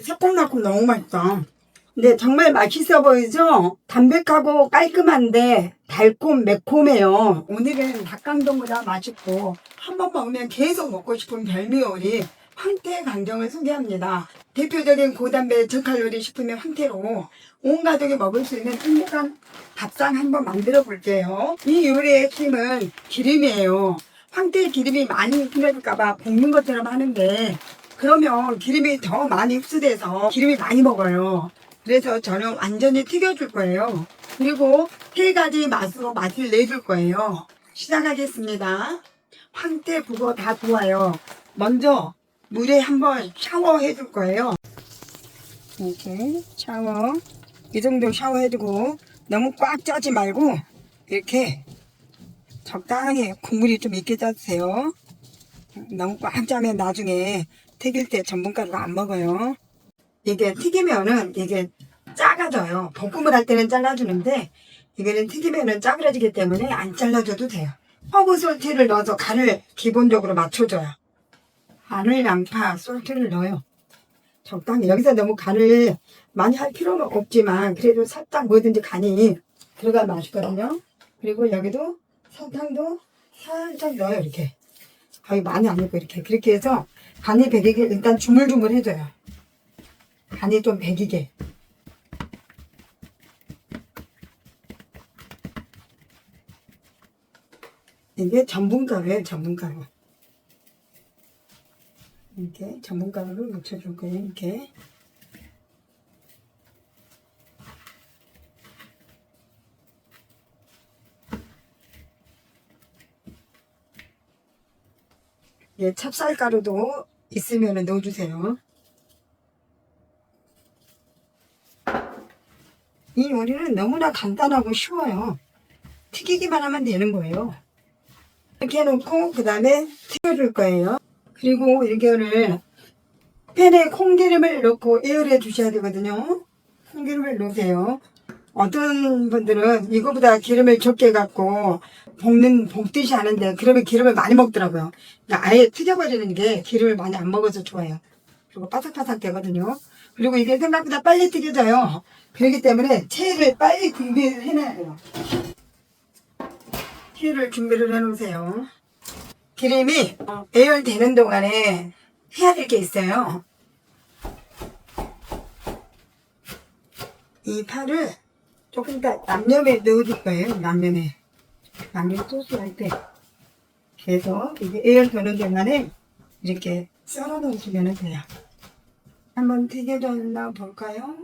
새콤달콤 너무 맛있다. 근데 정말 맛있어 보이죠? 담백하고 깔끔한데 달콤 매콤해요. 오늘은 닭강정보다 맛있고 한 번 먹으면 계속 먹고 싶은 별미 요리 황태강정을 소개합니다. 대표적인 고단백 저칼로리 식품인 황태로 온 가족이 먹을 수 있는 행복한 밥상 한번 만들어 볼게요. 이 요리의 핵심은 기름이에요. 황태 기름이 많이 필요할까봐 볶는 것처럼 하는데 그러면 기름이 더 많이 흡수돼서 기름이 많이 먹어요. 그래서 저는 완전히 튀겨줄 거예요. 그리고 3가지 맛으로 맛을 내줄 거예요. 시작하겠습니다. 황태 북어 다 좋아요. 먼저 물에 한번 샤워해 줄 거예요. 이렇게 샤워. 이 정도 샤워해주고 너무 꽉 짜지 말고 이렇게 적당히 국물이 좀 있게 짜주세요. 너무 꽉 짜면 나중에 튀길 때 전분가루가 안 먹어요. 이게 튀기면은 이게 작아져요. 볶음을 할 때는 잘라주는데 이거는 튀기면은 짜그러지기 때문에 안 잘라줘도 돼요. 허브 솔티를 넣어서 간을 기본적으로 맞춰줘요. 마늘, 양파, 솔티를 넣어요. 적당히. 여기서 너무 간을 많이 할 필요는 없지만 그래도 살짝 뭐든지 간이 들어가면 맛있거든요. 그리고 여기도 설탕도 살짝 넣어요. 이렇게 거의 많이 안 넣고 이렇게 그렇게 해서 간이 배기게 일단 주물주물 해줘요. 간이 좀 배기게. 이게 전분가루예요. 전분가루. 이렇게 전분가루를 묻혀줄 거예요. 이렇게. 예, 찹쌀가루도 있으면 넣어주세요. 이 요리는 너무나 간단하고 쉬워요. 튀기기만 하면 되는 거예요. 이렇게 해놓고 그 다음에 튀겨줄 거예요. 그리고 이거를 팬에 콩기름을 넣고 에어를 해주셔야 되거든요. 콩기름을 넣으세요. 어떤 분들은 이거보다 기름을 적게 갖고 볶듯이 하는데 그러면 기름을 많이 먹더라고요. 그러니까 아예 튀겨버리는 게 기름을 많이 안 먹어서 좋아요. 그리고 바삭바삭 되거든요. 그리고 이게 생각보다 빨리 튀겨져요. 그렇기 때문에 채를 빨리 준비를 해놔야 돼요. 채를 준비를 해놓으세요. 기름이 예열되는 동안에 해야 될 게 있어요. 이 파를 조금 더 양념에 넣어줄 거예요. 양념 소스 할 때. 그래서 이게 예열되는 동안에 이렇게 썰어 놓으시면 돼요. 한번 튀겨졌나 볼까요?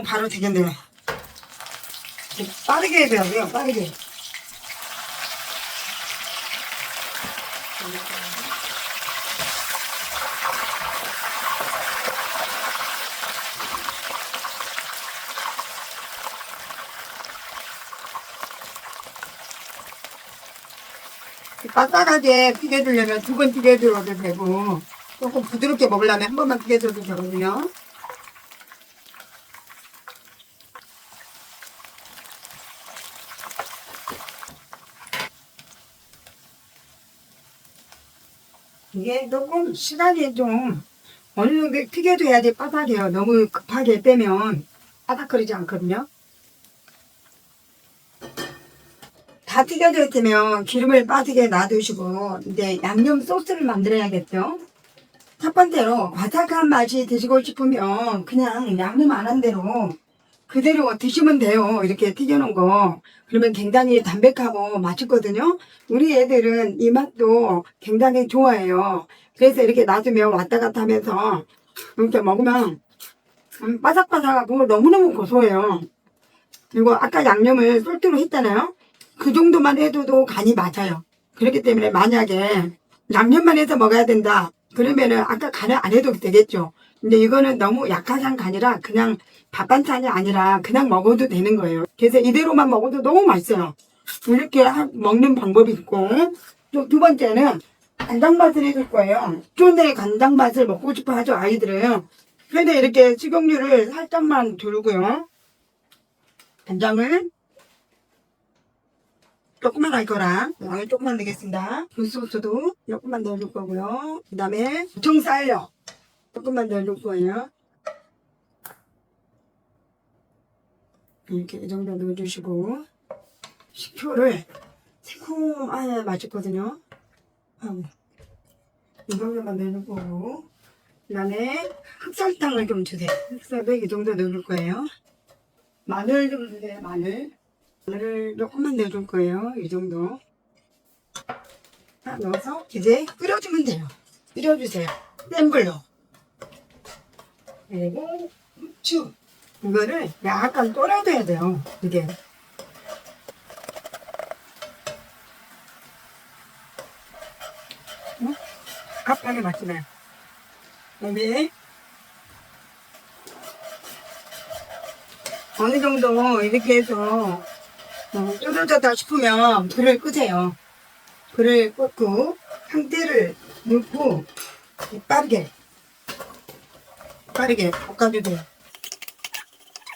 바로 튀겼네요. 빠르게 해야 돼요. 빠르게. 바삭하게 튀겨주려면 2번 튀겨줘도 되고 조금 부드럽게 먹으려면 한 번만 튀겨줘도 되거든요. 이게 조금 시간이 좀 어느 정도 튀겨줘야지 바삭해요. 너무 급하게 빼면 바삭거리지 않거든요. 다 튀겨져 있으면 기름을 빠지게 놔두시고 이제 양념 소스를 만들어야겠죠. 첫 번째로 바삭한 맛이 드시고 싶으면 그냥 양념 안 한 대로 그대로 드시면 돼요. 이렇게 튀겨놓은 거. 그러면 굉장히 담백하고 맛있거든요. 우리 애들은 이 맛도 굉장히 좋아해요. 그래서 이렇게 놔두면 왔다 갔다 하면서 이렇게 먹으면 바삭바삭하고 너무너무 고소해요. 그리고 아까 양념을 솔트로 했잖아요. 그 정도만 해도 간이 맞아요. 그렇기 때문에 만약에 양념만 해서 먹어야 된다. 그러면은 아까 간을 안 해도 되겠죠. 근데 이거는 너무 약한 간이라 그냥 밥 반찬이 아니라 그냥 먹어도 되는 거예요. 그래서 이대로만 먹어도 너무 맛있어요. 이렇게 먹는 방법이 있고 또 2번째는 간장 맛을 해줄 거예요. 쫀내 간장 맛을 먹고 싶어 하죠, 아이들은. 그래서 이렇게 식용유를 살짝만 두르고요. 간장을 조금만 할 거라 양을 조금만 넣겠습니다. 굴소스도 조금만 넣어줄 거고요. 그 다음에 무청쌀요. 조금만 더 넣을 거예요. 이렇게 이 정도 넣어주시고 식초를 새콤하게 맛있거든요. 이 정도만 넣을 거고 그 다음에 흑설탕을 좀 주세요. 흑설을 이 정도 넣을 거예요. 마늘 좀 주세요. 마늘을 조금만 넣어줄 거예요. 이 정도 다 넣어서 이제 끓여주면 돼요. 끓여주세요. 센 불로. 그리고 후추 이거를 약간 졸여줘야 돼요. 이게 갑하게 맛있나요? 여기 어느 정도 이렇게 해서 졸여졌다 싶으면 불을 끄세요. 불을 끄고 상태를 넣고 빠르게 볶아주세요.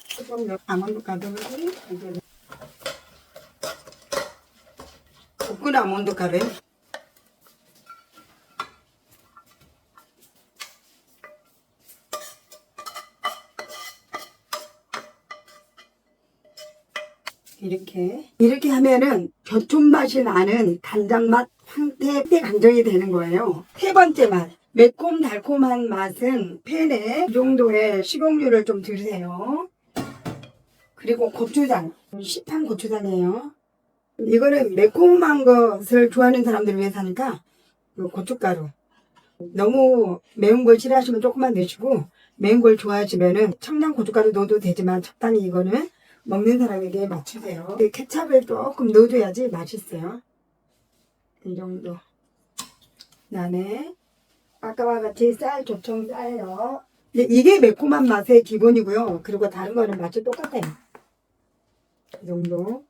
조금 아몬드 가루를 이제 볶은 아몬드 가루 이렇게 하면은 겨촌 맛이 나는 간장 맛 황태 간장이 되는 거예요. 세 번째 맛 매콤 달콤한 맛은 팬에 이 정도의 식용유를 좀 드세요. 그리고 고추장 시판 고추장이에요. 이거는 매콤한 것을 좋아하는 사람들을 위해서 하니까 고춧가루 너무 매운 걸 싫어하시면 조금만 넣으시고 매운 걸 좋아하시면은 청양 고춧가루 넣어도 되지만 적당히 이거는 먹는 사람에게 맞추세요. 케찹을 조금 넣어줘야지 맛있어요. 이 정도. 그다음에 아까와 같이 쌀 조청 쌀요. 이게 매콤한 맛의 기본이고요. 그리고 다른 거는 맛이 똑같아요. 이 정도.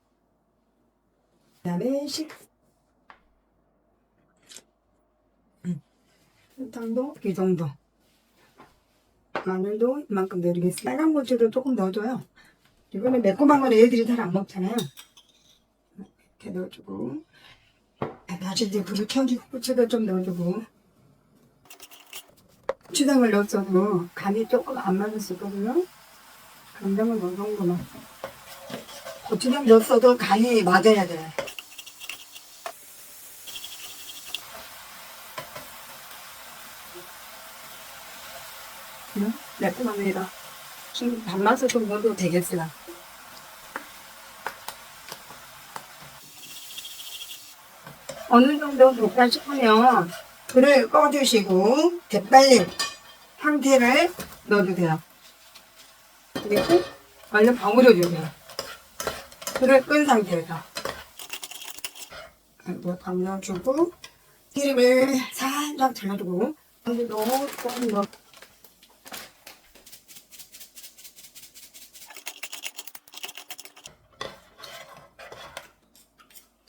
그다음에 설탕도 이 정도. 마늘도 이만큼 넣어주겠습니다. 빨간 고추도 조금 넣어줘요. 이거는 매콤한 건 애들이 잘 안 먹잖아요. 이렇게 넣어주고 다시 이제 불을 켜주고 고추도 좀 넣어주고 고추장을 넣었어도 간이 조금 안 맞을 수 있거든요. 간장은 어느 정도만 고추장 넣었어도 간이 맞아야 돼요. 매콤합니다. 지금 단맛을 좀 넣어도 되겠어요. 어느 정도 됐다 싶으면 불을 꺼주시고 재빨리 황태를 넣어주세요. 그리고 얼른 버무려주세요. 불을 끈 상태에서 버무려주고 기름을 살짝 잘라주고 여기도 조금 넣어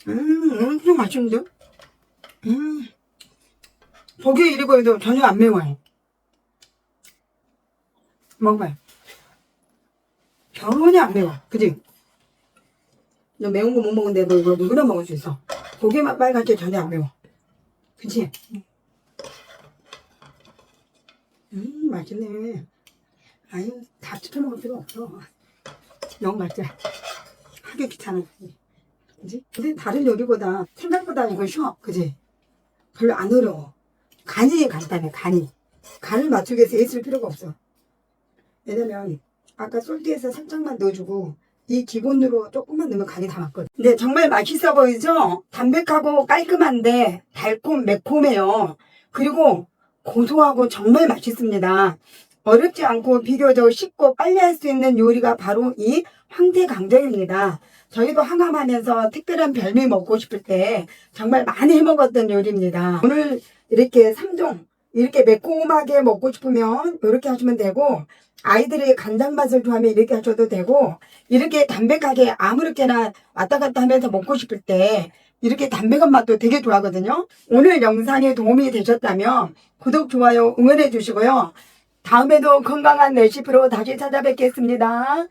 엄청 맛있는데? 보기에 이래 보여도 전혀 안 매워요. 먹어봐요. 전혀 안 매워. 그지? 너 매운 거 못 먹는데 너 이거 누구나 먹을 수 있어. 고기만 빨갛지 전혀 안 매워. 그치? 맛있네. 아유, 다 시켜 먹을 필요 없어. 너무 맛있어. 하기 귀찮아. 그지? 근데 다른 요리보다 생각보다 이거 쉬워. 그지? 별로 안 어려워. 간이 간단해. 간을 맞추기 위해서 애쓸 필요가 없어. 왜냐면 아까 솔티에서 살짝만 넣어주고 이 기본으로 조금만 넣으면 간이 다 맞거든. 근데 정말 맛있어 보이죠? 담백하고 깔끔한데 달콤 매콤해요. 그리고 고소하고 정말 맛있습니다. 어렵지 않고 비교적 쉽고 빨리 할 수 있는 요리가 바로 이 황태강정입니다. 저희도 항암하면서 특별한 별미 먹고 싶을 때 정말 많이 해먹었던 요리입니다. 오늘 이렇게 3종 이렇게 매콤하게 먹고 싶으면 이렇게 하시면 되고 아이들이 간장 맛을 좋아하면 이렇게 하셔도 되고 이렇게 담백하게 아무렇게나 왔다 갔다 하면서 먹고 싶을 때 이렇게 담백한 맛도 되게 좋아하거든요. 오늘 영상에 도움이 되셨다면 구독, 좋아요 응원해 주시고요. 다음에도 건강한 레시피로 다시 찾아뵙겠습니다.